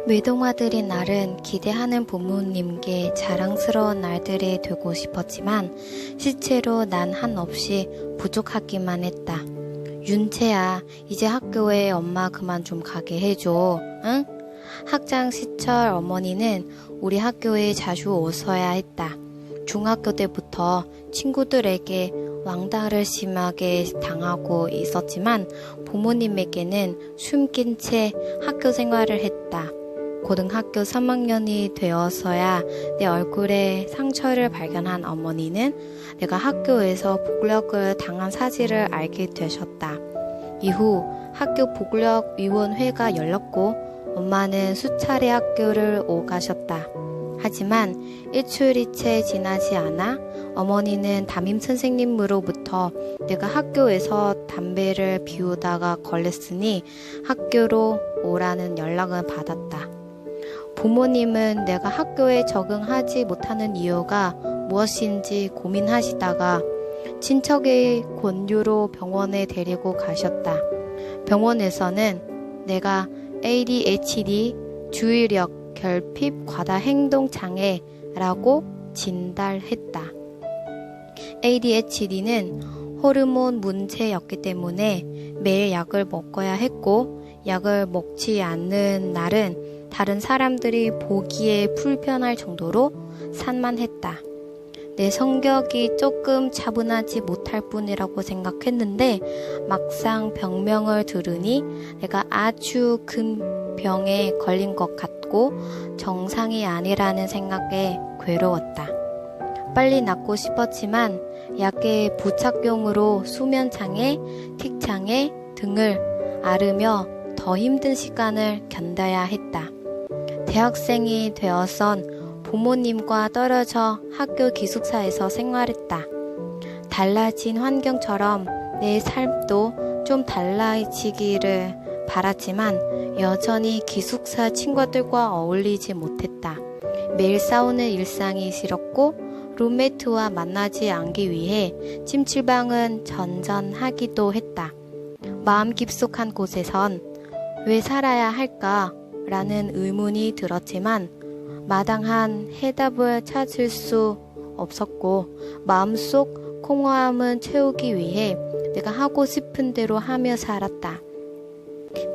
외동아들인 날은 기대하는 부모님께 자랑스러운 날들이 되고 싶었지만 실제로 난 한없이 부족하기만 했다. 윤채야, 이제 학교에 엄마 그만 좀 가게 해줘. 응? 학창 시절 어머니는 우리 학교에 자주 오셔야 했다. 중학교 때부터 친구들에게 왕따를 심하게 당하고 있었지만 부모님에게는 숨긴 채 학교 생활을 했다. 고등학교 3학년이 되어서야 내 얼굴에 상처를 발견한 어머니는 내가 학교에서 복력을 당한 사실을 알게 되셨다. 이후 학교 복력위원회가 열렸고 엄마는 수차례 학교를 오가셨다. 하지만 일주일이 채 지나지 않아 어머니는 담임 선생님으로부터 내가 학교에서 담배를 피우다가 걸렸으니 학교로 오라는 연락을 받았다. 부모님은 내가 학교에 적응하지 못하는 이유가 무엇인지 고민하시다가 친척의 권유로 병원에 데리고 가셨다. 병원에서는 내가 ADHD, 주의력, 결핍, 과다 행동 장애라고 진단했다. ADHD는 호르몬 문제였기 때문에 매일 약을 먹어야 했고 약을 먹지 않는 날은 다른 사람들이 보기에 불편할 정도로 산만했다. 내 성격이 조금 차분하지 못할 뿐이라고 생각했는데 막상 병명을 들으니 내가 아주 큰 병에 걸린 것 같고 정상이 아니라는 생각에 괴로웠다. 빨리 낫고 싶었지만 약의 부작용으로 수면장애, 틱장애 등을 앓으며 더 힘든 시간을 견뎌야 했다. 대학생이 되어선 부모님과 떨어져 학교 기숙사에서 생활했다. 달라진 환경처럼 내 삶도 좀 달라지기를 바랐지만 여전히 기숙사 친구들과 어울리지 못했다. 매일 싸우는 일상이 싫었고 룸메이트와 만나지 않기 위해 찜질방은 전전하기도 했다. 마음 깊숙한 곳에선 왜 살아야 할까? 라는 의문이 들었지만 마땅한 해답을 찾을 수 없었고 마음속 공허함은 채우기 위해 내가 하고 싶은 대로 하며 살았다.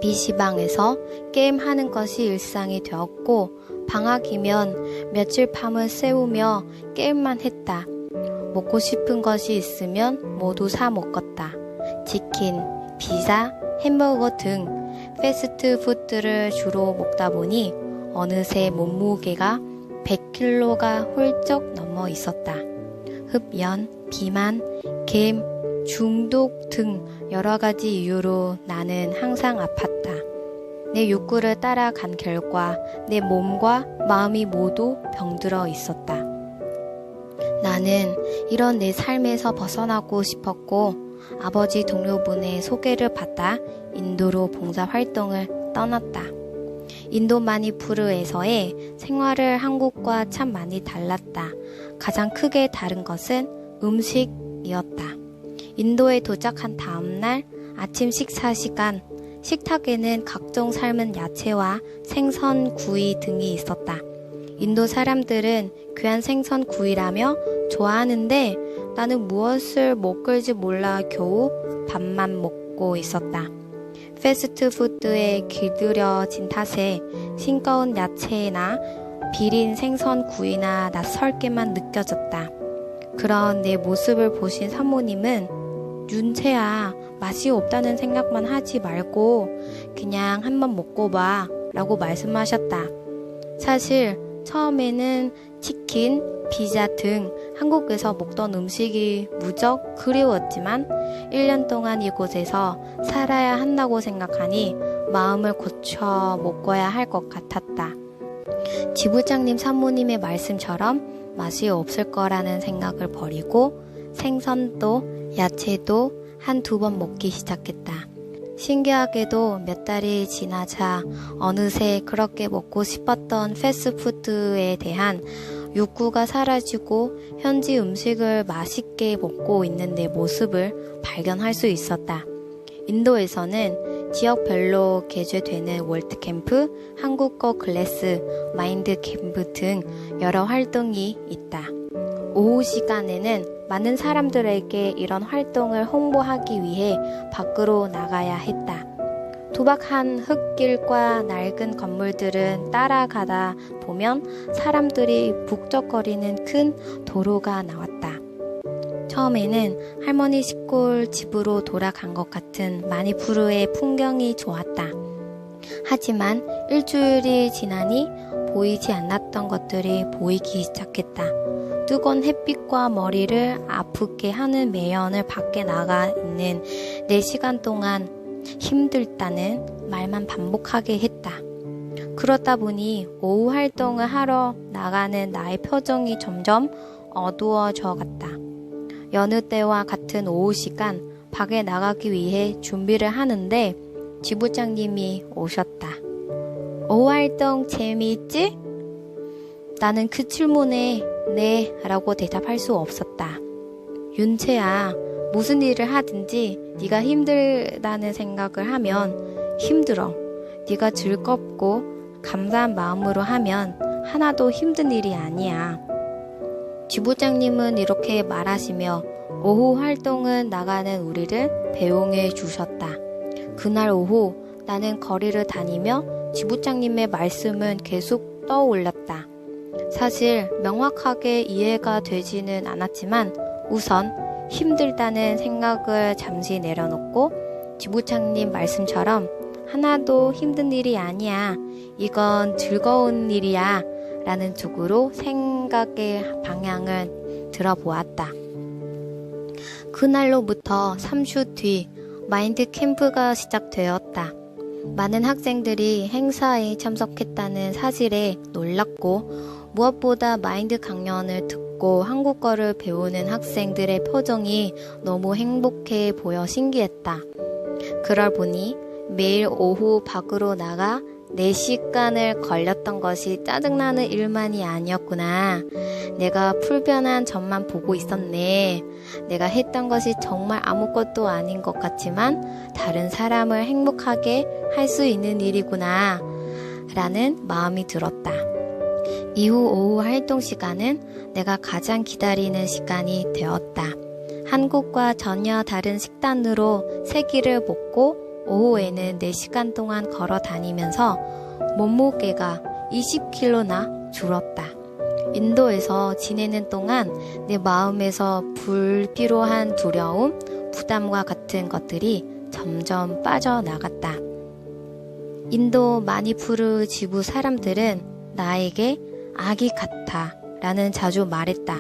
PC방에서 게임하는 것이 일상이 되었고 방학이면 며칠 밤을 새우며 게임만 했다. 먹고 싶은 것이 있으면 모두 사 먹었다. 치킨, 피자, 햄버거 등 패스트푸드를 주로 먹다 보니 어느새 몸무게가 100kg가 훌쩍 넘어 있었다. 흡연, 비만, 게임, 중독 등 여러 가지 이유로 나는 항상 아팠다. 내 욕구를 따라간 결과 내 몸과 마음이 모두 병들어 있었다. 나는 이런 내 삶에서 벗어나고 싶었고 아버지 동료분의 소개를 받아 인도로 봉사활동을 떠났다. 인도 마니푸르에서의 생활을 한국과 참 많이 달랐다. 가장 크게 다른 것은 음식이었다. 인도에 도착한 다음날 아침 식사 시간, 식탁에는 각종 삶은 야채와 생선 구이 등이 있었다. 인도 사람들은 귀한 생선 구이라며 좋아하는데 나는 무엇을 먹을지 몰라 겨우 밥만 먹고 있었다. 패스트푸드에 길들여진 탓에 싱거운 야채나 비린 생선 구이나 낯설게만 느껴졌다. 그런 내 모습을 보신 사모님은 윤채야, 맛이 없다는 생각만 하지 말고 그냥 한번 먹고 봐 라고 말씀하셨다. 사실 처음에는 치킨, 피자 등 한국에서 먹던 음식이 무척 그리웠지만 1년 동안 이곳에서 살아야 한다고 생각하니 마음을 고쳐 먹어야 할 것 같았다. 지부장님 사모님의 말씀처럼 맛이 없을 거라는 생각을 버리고 생선도 야채도 한두 번 먹기 시작했다. 신기하게도 몇 달이 지나자 어느새 그렇게 먹고 싶었던 패스트푸드에 대한 욕구가 사라지고 현지 음식을 맛있게 먹고 있는 내 모습을 발견할 수 있었다. 인도에서는 지역별로 개최되는 월드캠프, 한국어 클래스, 마인드 캠프 등 여러 활동이 있다. 오후 시간에는 많은 사람들에게 이런 활동을 홍보하기 위해 밖으로 나가야 했다. 투박한 흙길과 낡은 건물들은 따라가다 보면 사람들이 북적거리는 큰 도로가 나왔다. 처음에는 할머니 시골 집으로 돌아간 것 같은 마니푸르의 풍경이 좋았다. 하지만 일주일이 지나니 보이지 않았던 것들이 보이기 시작했다. 뜨거운 햇빛과 머리를 아프게 하는 매연을 밖에 나가 있는 4시간 동안 힘들다는 말만 반복하게 했다. 그러다 보니 오후 활동을 하러 나가는 나의 표정이 점점 어두워져 갔다. 여느 때와 같은 오후 시간 밖에 나가기 위해 준비를 하는데 지부장님이 오셨다. 오후 활동 재미있지? 나는 그 질문에 네 라고 대답할 수 없었다. 윤채야, 무슨 일을 하든지 네가 힘들다는 생각을 하면 힘들어. 네가 즐겁고 감사한 마음으로 하면 하나도 힘든 일이 아니야. 지부장님은 이렇게 말하시며 오후 활동은 나가는 우리를 배웅해 주셨다. 그날 오후 나는 거리를 다니며 지부장님의 말씀은 계속 떠올랐다. 사실 명확하게 이해가 되지는 않았지만 우선 힘들다는 생각을 잠시 내려놓고 지부장님 말씀처럼 하나도 힘든 일이 아니야. 이건 즐거운 일이야. 라는 쪽으로 생각의 방향을 들어보았다. 그날로부터 3주 뒤 마인드 캠프가 시작되었다. 많은 학생들이 행사에 참석했다는 사실에 놀랐고 무엇보다 마인드 강연을 듣고 한국어를 배우는 학생들의 표정이 너무 행복해 보여 신기했다. 그럴 보니 매일 오후 밖으로 나가 4시간을 걸렸던 것이 짜증나는 일만이 아니었구나. 내가 불변한 점만 보고 있었네. 내가 했던 것이 정말 아무것도 아닌 것 같지만 다른 사람을 행복하게 할 수 있는 일이구나. 라는 마음이 들었다. 이후 오후 활동 시간은 내가 가장 기다리는 시간이 되었다. 한국과 전혀 다른 식단으로 3끼를 먹고 오후에는 4시간 동안 걸어 다니면서 몸무게가 20kg나 줄었다. 인도에서 지내는 동안 내 마음에서 불필요한 두려움, 부담과 같은 것들이 점점 빠져나갔다. 인도 마니푸르 지부 사람들은 나에게 아기 같아 라는 자주 말했다.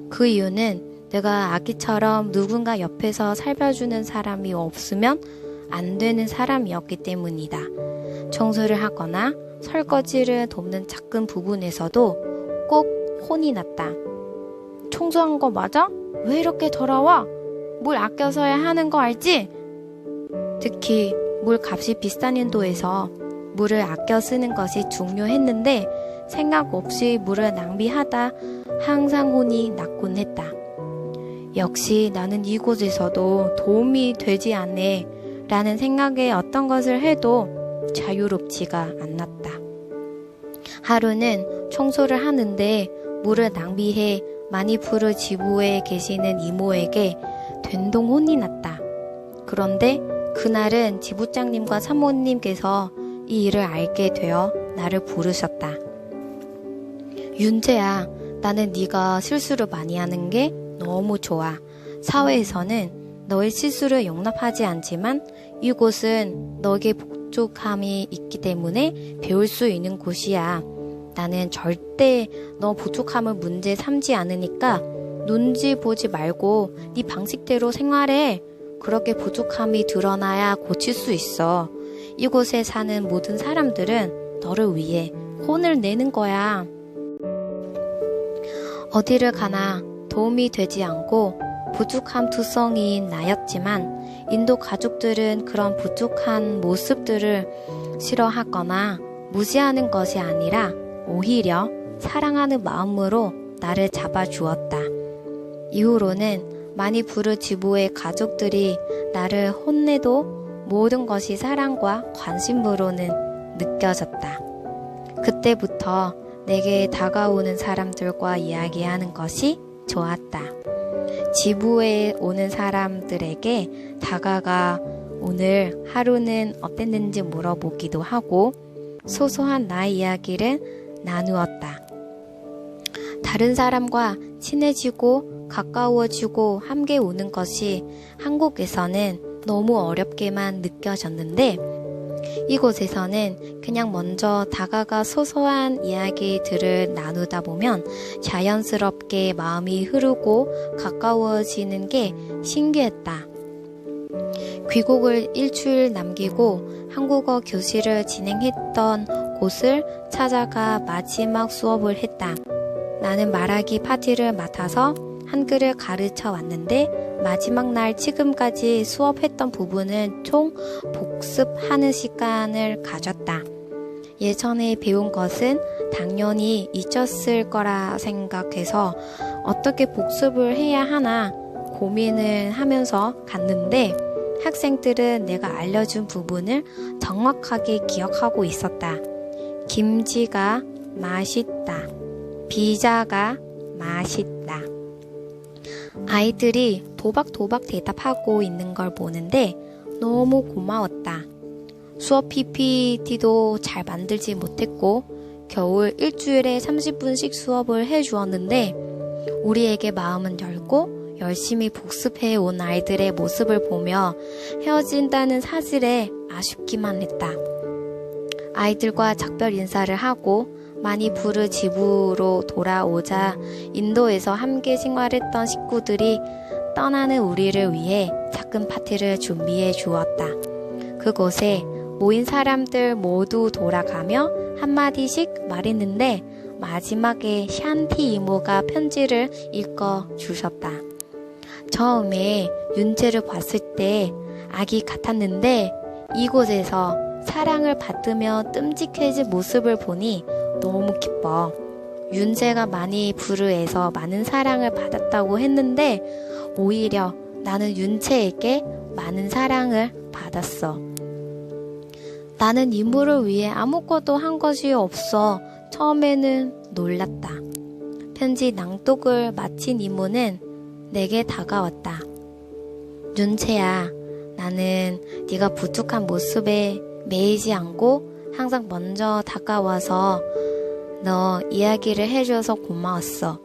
그 이유는 내가 아기처럼 누군가 옆에서 살펴주는 사람이 없으면 안 되는 사람이었기 때문이다. 청소를 하거나 설거지를 돕는 작은 부분에서도 꼭 혼이 났다. 청소한 거 맞아? 왜 이렇게 더러워? 물 아껴서야 하는 거 알지? 특히 물 값이 비싼 인도에서 물을 아껴 쓰는 것이 중요했는데 생각 없이 물을 낭비하다 항상 혼이 났곤 했다. 역시 나는 이곳에서도 도움이 되지 않네 라는 생각에 어떤 것을 해도 자유롭지가 않았다. 하루는 청소를 하는데 물을 낭비해 마니푸르 지부에 계시는 이모에게 된동 혼이 났다. 그런데 그날은 지부장님과 사모님께서 이 일을 알게 되어 나를 부르셨다. 윤재야, 나는 네가 실수를 많이 하는 게 너무 좋아. 사회에서는 너의 실수를 용납하지 않지만 이곳은 너에게 부족함이 있기 때문에 배울 수 있는 곳이야. 나는 절대 너 부족함을 문제 삼지 않으니까 눈치 보지 말고 네 방식대로 생활해. 그렇게 부족함이 드러나야 고칠 수 있어. 이곳에 사는 모든 사람들은 너를 위해 혼을 내는 거야. 어디를 가나 도움이 되지 않고 부족한 투성이인 나였지만 인도 가족들은 그런 부족한 모습들을 싫어하거나 무시하는 것이 아니라 오히려 사랑하는 마음으로 나를 잡아주었다. 이후로는 마니푸르 지부의 가족들이 나를 혼내도 모든 것이 사랑과 관심으로는 느껴졌다. 그때부터 내게 다가오는 사람들과 이야기하는 것이 좋았다. 지부에 오는 사람들에게 다가가 오늘 하루는 어땠는지 물어보기도 하고 소소한 나의 이야기를 나누었다. 다른 사람과 친해지고 가까워지고 함께 오는 것이 한국에서는 너무 어렵게만 느껴졌는데 이곳에서는 그냥 먼저 다가가 소소한 이야기들을 나누다 보면 자연스럽게 마음이 흐르고 가까워지는 게 신기했다. 귀국을 일주일 남기고 한국어 교실을 진행했던 곳을 찾아가 마지막 수업을 했다. 나는 말하기 파트를 맡아서 한글을 가르쳐 왔는데 마지막 날 지금까지 수업했던 부분을 총 복습하는 시간을 가졌다. 예전에 배운 것은 당연히 잊었을 거라 생각해서 어떻게 복습을 해야 하나 고민을 하면서 갔는데 학생들은 내가 알려준 부분을 정확하게 기억하고 있었다. 김치가 맛있다. 피자가 맛있다. 아이들이 도박도박 대답하고 있는 걸 보는데 너무 고마웠다. 수업 PPT도 잘 만들지 못했고 겨우 일주일에 30분씩 수업을 해주었는데 우리에게 마음은 열고 열심히 복습해 온 아이들의 모습을 보며 헤어진다는 사실에 아쉽기만 했다. 아이들과 작별 인사를 하고 많이 부르 집으로 돌아오자 인도에서 함께 생활했던 식구들이 떠나는 우리를 위해 작은 파티를 준비해 주었다. 그곳에 모인 사람들 모두 돌아가며 한마디씩 말했는데 마지막에 샨티 이모가 편지를 읽어 주셨다. 처음에 윤채를 봤을 때 아기 같았는데 이곳에서 사랑을 받으며 뜸직해진 모습을 보니 너무 기뻐. 윤재가 많이 부르에서 많은 사랑을 받았다고 했는데 오히려 나는 윤채에게 많은 사랑을 받았어. 나는 이모를 위해 아무것도 한 것이 없어 처음에는 놀랐다. 편지 낭독을 마친 이모는 내게 다가왔다. 윤채야, 나는 네가 부족한 모습에 매이지 않고 항상 먼저 다가와서 너 이야기를 해줘서 고마웠어.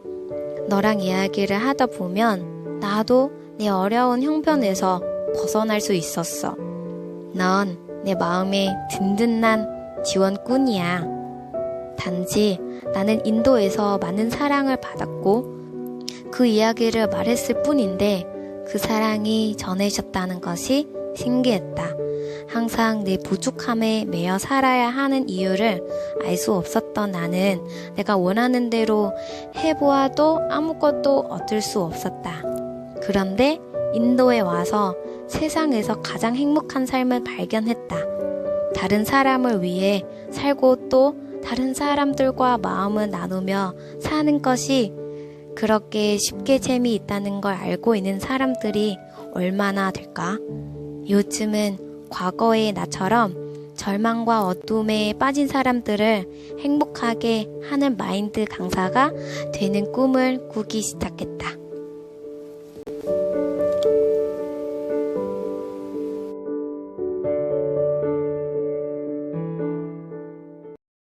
너랑 이야기를 하다 보면 나도 내 어려운 형편에서 벗어날 수 있었어. 넌 내 마음의 든든한 지원꾼이야. 단지 나는 인도에서 많은 사랑을 받았고 그 이야기를 말했을 뿐인데 그 사랑이 전해졌다는 것이 신기했다. 항상 내 부족함에 매여 살아야 하는 이유를 알 수 없었던 나는 내가 원하는 대로 해보아도 아무것도 얻을 수 없었다. 그런데 인도에 와서 세상에서 가장 행복한 삶을 발견했다. 다른 사람을 위해 살고 또 다른 사람들과 마음을 나누며 사는 것이 그렇게 쉽게 재미있다는 걸 알고 있는 사람들이 얼마나 될까? 요즘은 과거의 나처럼 절망과 어둠에 빠진 사람들을 행복하게 하는 마인드 강사가 되는 꿈을 꾸기 시작했다.